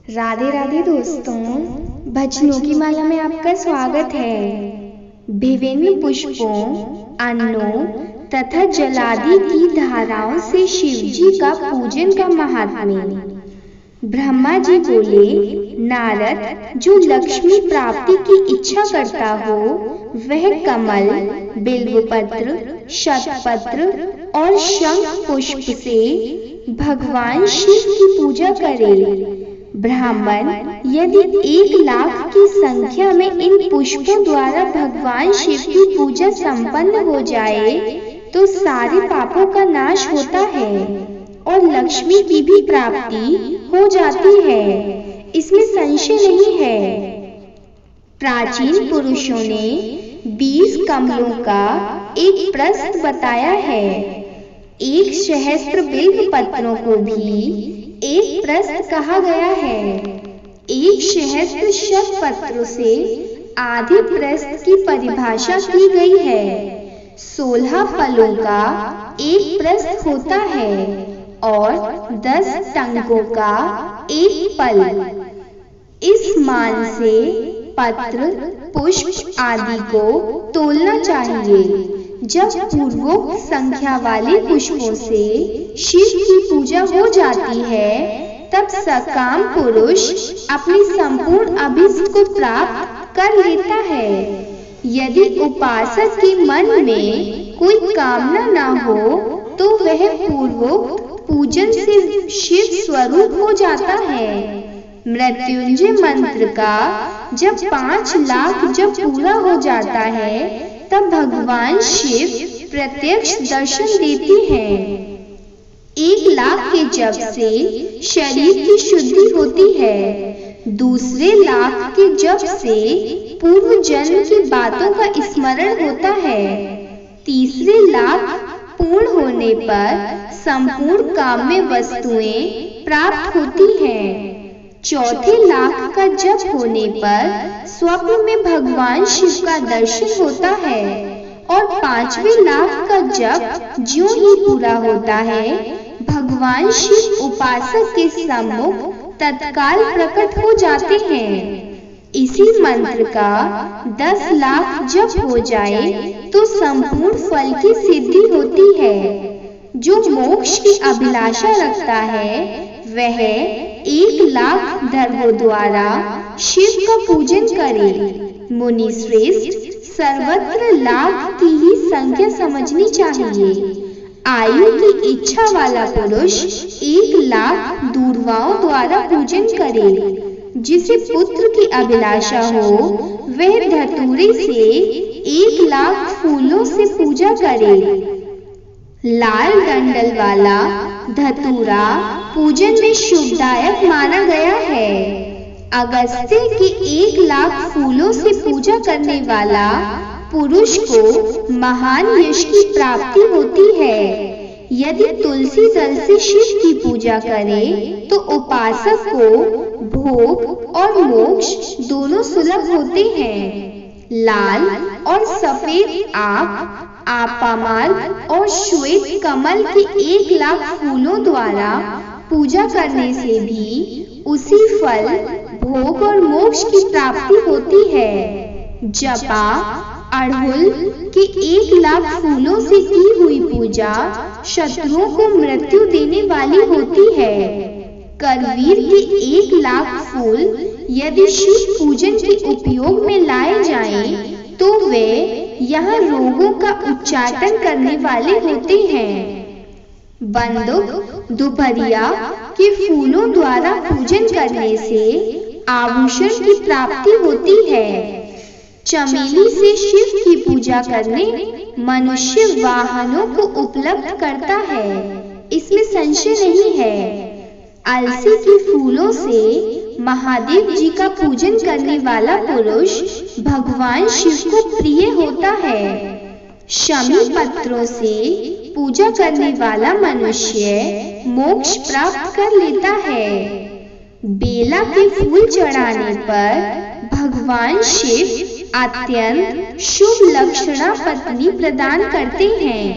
राधे राधे दोस्तों, भजनों की माला में आपका स्वागत है। विभिन्न पुष्पों, अन्नों तथा जलादि की धाराओं से शिव जी का पूजन का महात्म्य। ब्रह्मा जी बोले, नारद, जो लक्ष्मी प्राप्ति की इच्छा करता हो वह कमल, बिल्वपत्र, शतपत्र और शंख पुष्प से भगवान शिव की पूजा करे। ब्राह्मण यदि 1,00,000 की संख्या में इन पुष्पों द्वारा भगवान शिव की पूजा संपन्न हो जाए तो सारे पापों का नाश होता है और लक्ष्मी की भी प्राप्ति हो जाती है, इसमें संशय नहीं है। प्राचीन पुरुषों ने 20 कमलों का एक प्रस्थ बताया है। 1 सहस्त्र बिल्व पत्रों को भी एक प्रस्थ कहा गया है। 1 सहस्त्र शत पत्रों से आधे प्रस्थ की परिभाषा की गई है। 16 फलों का एक प्रस्थ होता है और 10 टंकों का एक फल। इस मान से पत्र, पुष्प आदि को तोलना चाहिए। जब पूर्वोक्त संख्या वाले पुष्पों से शिव की पूजा हो जाती है तब सकाम पुरुष अपनी संपूर्ण अभीष्ट को प्राप्त कर लेता है। यदि उपासक के मन में कोई कामना न हो तो वह पूर्वोक्त पूजन से शिव स्वरूप हो जाता है। मृत्युंजय मंत्र का जब 5,00,000 जब पूरा हो जाता है तब भगवान शिव प्रत्यक्ष दर्शन देते हैं। 1,00,000 के जप से शरीर की शुद्धि होती है। दूसरे लाख के जप से पूर्व जन्म की बातों का स्मरण होता है। तीसरे लाख पूर्ण होने पर संपूर्ण काम्य वस्तुएं प्राप्त होती हैं। चौथे लाख का जप होने पर स्वप्न में भगवान शिव का दर्शन होता है और 5वें लाख का जप ज्यों ही पूरा होता है भगवान शिव उपासक के सम्मुख तत्काल प्रकट हो जाते हैं। इसी मंत्र का 10,00,000 जप हो जाए तो संपूर्ण फल की सिद्धि होती है। जो मोक्ष की अभिलाषा रखता है वह 1,00,000 धर्मों द्वारा शिव का पूजन करे। मुनि श्रेष्ठ, सर्वत्र लाख की ही संख्या समझनी चाहिए। आयु की इच्छा वाला पुरुष 1,00,000 दूर्वाओं द्वारा पूजन करे। जिसे पुत्र की अभिलाषा हो वह धतूरे से 1,00,000 फूलों से पूजा करे। लाल डंडल वाला धतूरा पूजन में शुभदायक माना गया है। अगस्त्य के 1,00,000 फूलों से पूजा करने वाला पुरुष को महान यश की प्राप्ति होती है। यदि तुलसी दल से शिव की पूजा करे तो उपासक को भोग और मोक्ष दोनों सुलभ होते हैं। लाल और सफेद आँख, आपामार्ग और श्वेत कमल के 1,00,000 फूलों द्वारा पूजा करने से भी उसी फल, भोग और मोक्ष की प्राप्ति होती है। जपा अड़हुल के 1,00,000 फूलों से की हुई पूजा शत्रुओं को मृत्यु देने वाली होती है। करवीर के 1,00,000 फूल यदि शिव पूजन के उपयोग में लाए जाएं तो वे यहाँ रोगों का उच्चाटन करने वाले होते हैं। बंदुक, दुपहरिया के फूलों द्वारा पूजन करने से आभूषण की प्राप्ति होती है। चमेली से शिव की पूजा करने मनुष्य वाहनों को उपलब्ध करता है, इसमें संशय नहीं है। अलसी के फूलों से महादेव जी का पूजन करने वाला पुरुष भगवान शिव को प्रिय होता है। शमी पत्रों से पूजा करने वाला मनुष्य मोक्ष प्राप्त कर लेता है। बेला के फूल चढ़ाने पर भगवान शिव अत्यंत शुभ लक्षणा पत्नी प्रदान करते हैं।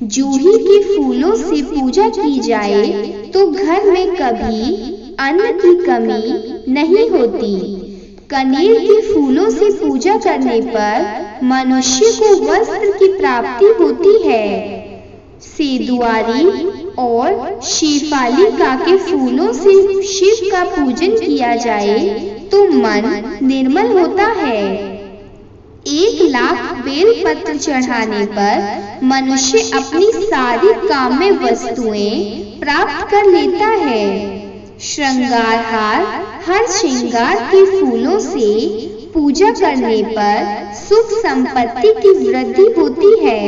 जूही के फूलों से पूजा की जाए तो घर में कभी अन्न की कमी नहीं होती। कनेर के फूलों से पूजा करने पर मनुष्य को वस्त्र की प्राप्ति होती है। सेदुआरी और शेफालिका के फूलों से शिव का पूजन किया जाए तो मन निर्मल होता है। 1,00,000 बेलपत्र चढ़ाने पर मनुष्य अपनी सारी काम्य वस्तुएं प्राप्त कर लेता है। श्रृंगार हार हर श्रृंगार के फूलों से पूजा करने पर सुख संपत्ति की वृद्धि होती है।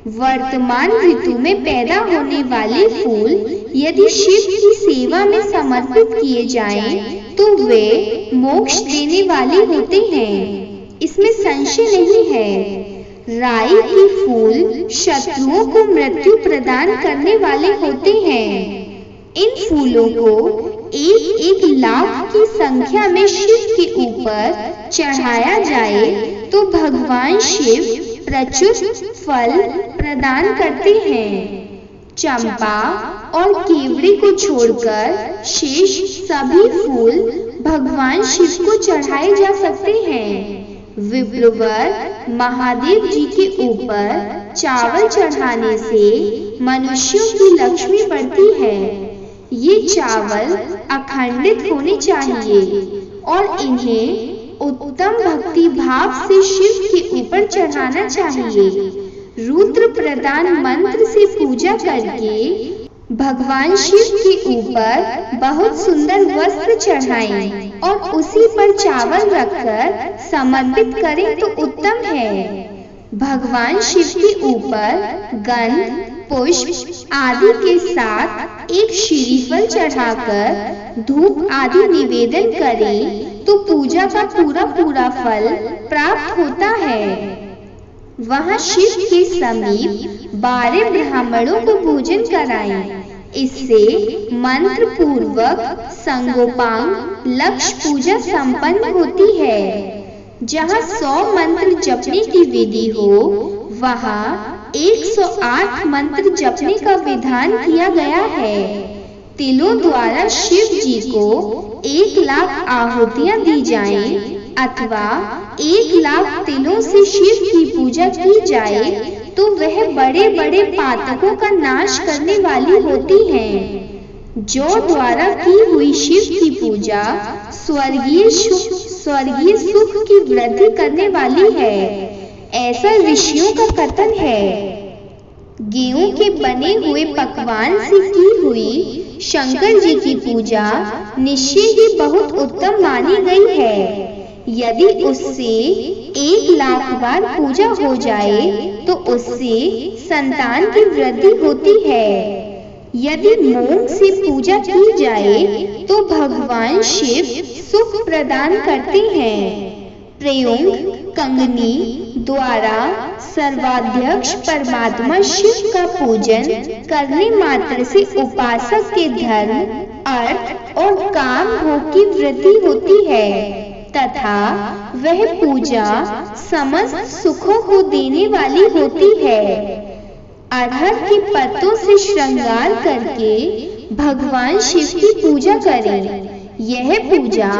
वर्तमान ऋतु में पैदा होने वाले फूल यदि शिव की सेवा में समर्पित किए जाएं, तो वे मोक्ष देने वाले होते हैं, इसमें संशय नहीं है। राई के फूल शत्रुओं को मृत्यु प्रदान करने वाले होते हैं। इन फूलों को 1,00,000 की संख्या में शिव के ऊपर चढ़ाया जाए तो भगवान शिव प्रचुर फल प्रदान करते हैं। चंपा और केवड़े को छोड़कर शेष सभी फूल भगवान शिव को चढ़ाए जा सकते हैं। विप्लवर महादेव जी के ऊपर चावल चढ़ाने से मनुष्यों की लक्ष्मी बढ़ती है। ये चावल अखंडित होने चाहिए और इन्हें उत्तम भक्ति भाव से शिव के ऊपर चढ़ाना चाहिए। रुद्र प्रदान मंत्र से पूजा करके भगवान शिव के ऊपर बहुत सुंदर वस्त्र चढ़ाएं और उसी पर चावल रखकर समर्पित करें तो उत्तम है। भगवान शिव के ऊपर गंध पुष्प आदि के साथ एक श्रीफल चढ़ाकर धूप आदि निवेदन करें तो पूजा का पूरा फल प्राप्त होता है। वहां शिव के समीप 12 ब्राह्मणों को भोजन कराएं। इससे मंत्र पूर्वक संगोपांग लक्ष्य पूजा संपन्न होती है। जहां 100 मंत्र जपने की विधि हो, वहां 108 मंत्र जपने का विधान किया गया है। तिलों द्वारा शिव जी को 1,00,000 आहुतियां दी जाएं अथवा 1,00,000 तिलों से शिव की पूजा की जाए तो वह बड़े बड़े पातकों का नाश करने वाली होती है। जौ द्वारा की हुई शिव की पूजा स्वर्गीय सुख की वृद्धि करने वाली है, ऐसा ऋषियों का कथन है। गेहूं के बने हुए पकवान से की हुई शंकर जी की पूजा निश्चय ही बहुत उत्तम मानी गई है। यदि उससे 1,00,000 बार पूजा हो जाए तो उससे संतान की वृद्धि होती है। यदि मूंग से पूजा की जाए तो भगवान शिव सुख प्रदान करते हैं। प्रयोग कंगनी द्वारा सर्वाध्यक्ष परमात्मा शिव का पूजन करने मात्र से उपासक के धर्म, अर्थ और काम भोग की वृद्धि होती है तथा वह पूजा समस्त सुखों को देने वाली होती है। अरहर के पत्तों से श्रृंगार करके भगवान शिव की पूजा करें। यह पूजा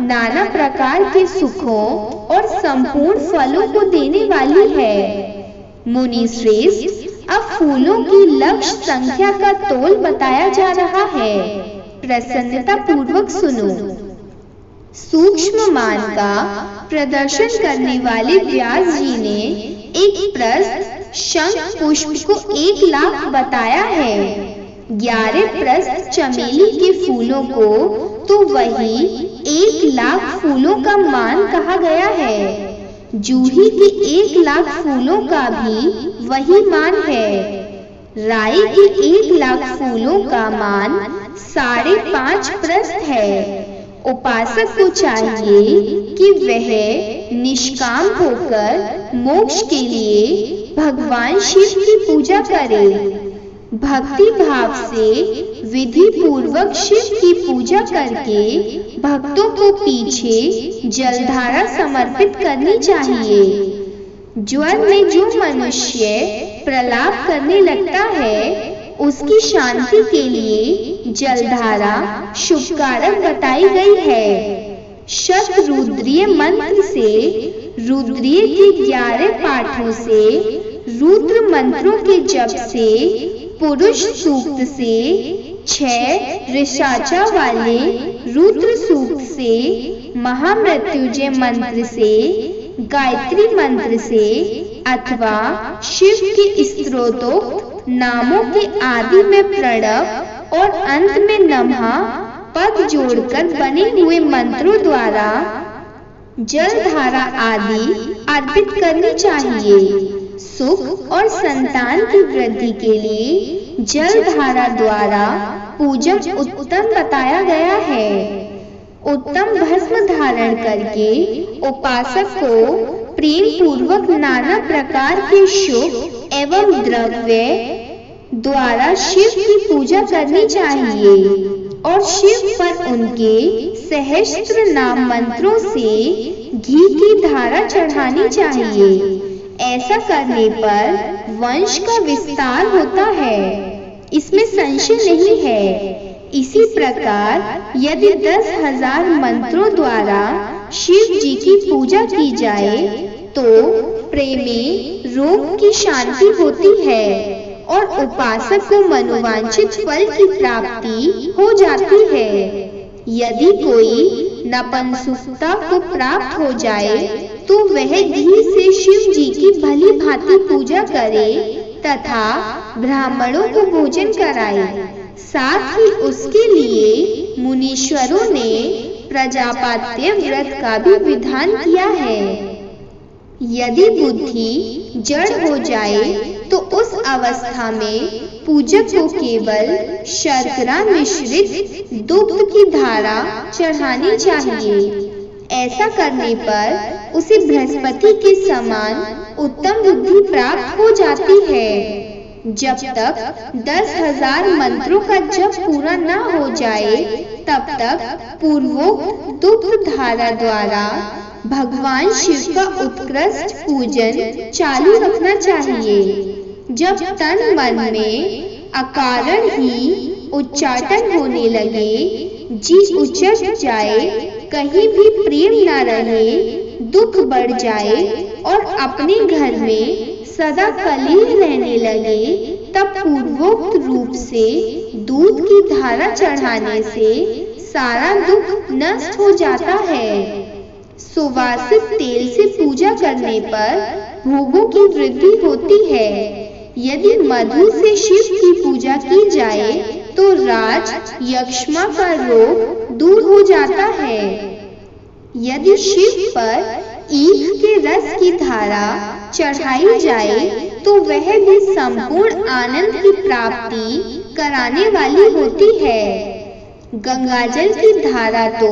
नाना प्रकार के सुखों और संपूर्ण फलों को देने वाली है। मुनि श्रेष्ठ, अब फूलों की लक्ष्य संख्या का तोल बताया जा रहा है, प्रसन्नता पूर्वक सुनो। सूक्ष्म मान का प्रदर्शन करने वाले व्यास जी ने एक प्रस्थ शंख पुष्प को 1,00,000 बताया है। 11 प्रस्थ चमेली के फूलों को तो वही 1,00,000 फूलों का मान कहा गया है। जूही के 1,00,000 फूलों का भी वही मान है। राई के 1,00,000 फूलों का मान 5.5 प्रस्थ है। उपासक को चाहिए कि वह निष्काम होकर मोक्ष के लिए भगवान शिव की पूजा करे। भक्ति भाव से विधि पूर्वक शिव की पूजा करके भक्तों को पीछे जलधारा समर्पित करनी चाहिए। ज्वर में जो मनुष्य प्रलाप करने लगता है, उसकी शांति के लिए जलधारा शुभकारक बताई गई है। शतरुद्रीय मंत्र से रुद्रीय के 11 पाठों से, रुद्र मंत्रों के जप से, पुरुष सूक्त से, 6 ऋषाचा वाले रुद्र सूक्त से, महामृत्युंजय मंत्र से, गायत्री मंत्र से अथवा शिव के स्त्रोतोक्त नामों के आदि में प्रणव और अंत में नमः पद जोड़कर बने हुए मंत्रों द्वारा जलधारा आदि अर्पित करनी चाहिए। सुख और संतान की वृद्धि के लिए जलधारा द्वारा पूजन उत्तम बताया गया है। उत्तम भस्म धारण करके उपासक को प्रेम पूर्वक नाना प्रकार के शुभ एवं द्रव्य द्वारा शिव की पूजा करनी चाहिए और शिव पर उनके सहस्त्र नाम मंत्रों से घी की धारा चढ़ानी चाहिए। ऐसा करने पर वंश का विस्तार होता है, इसमें संशय नहीं है। इसी प्रकार यदि 10,000 मंत्रों द्वारा शिव जी की पूजा की जाए तो प्रेमी रोग की शांति होती है और उपासक को मनोवांछित फल की प्राप्ति हो जाती है। यदि कोई नपुंसकता को प्राप्त हो जाए तो वह घी से शिव जी की भली भांति पूजा करे तथा ब्राह्मणों को भोजन कराए। साथ ही उसके लिए मुनीश्वरों ने प्रजापत्य व्रत का भी विधान किया है। यदि बुद्धि जड़ हो जाए तो उस अवस्था में पूजक को केवल शर्करा मिश्रित दुग्ध की धारा चढ़ानी चाहिए। ऐसा करने पर उसे बृहस्पति के समान उत्तम बुद्धि प्राप्त हो जाती है। जब तक 10,000 मंत्रों का जप पूरा न हो जाए तब तक पूर्वोक्त दुग्ध धारा द्वारा भगवान शिव का उत्कृष्ट पूजन चालू रखना चाहिए। जब तन मन में अकारण ही उच्चाटन होने लगे, जी उचट जाए, कहीं भी प्रेम न रहे, दुख बढ़ जाए और अपने घर में सदा कलह रहने लगे, तब पूर्वोक्त रूप से दूध की धारा चढ़ाने से सारा दुख नष्ट हो जाता है। सुवासित तेल से पूजा करने पर भोगों की वृद्धि होती है। यदि मधु से शिव की पूजा की जाए तो राज यक्ष्मा का रोग दूर हो जाता है। यदि शिव पर ईख के रस की धारा चढ़ाई जाए तो वह भी संपूर्ण आनंद की प्राप्ति कराने वाली होती है। गंगाजल की धारा तो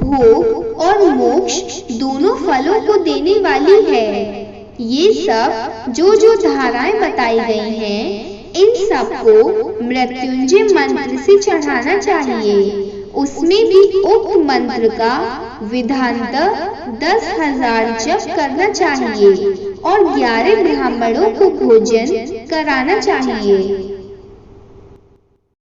भोग और मोक्ष दोनों फलों को देने वाली है। ये सब जो धाराएं बताई गई हैं, इन सबको मृत्युंजय मंत्र से चढ़ाना चाहिए। उसमें भी उक्त मंत्र का विधानतः 10,000 जप करना चाहिए और 11 ब्राह्मणों को भोजन कराना चाहिए।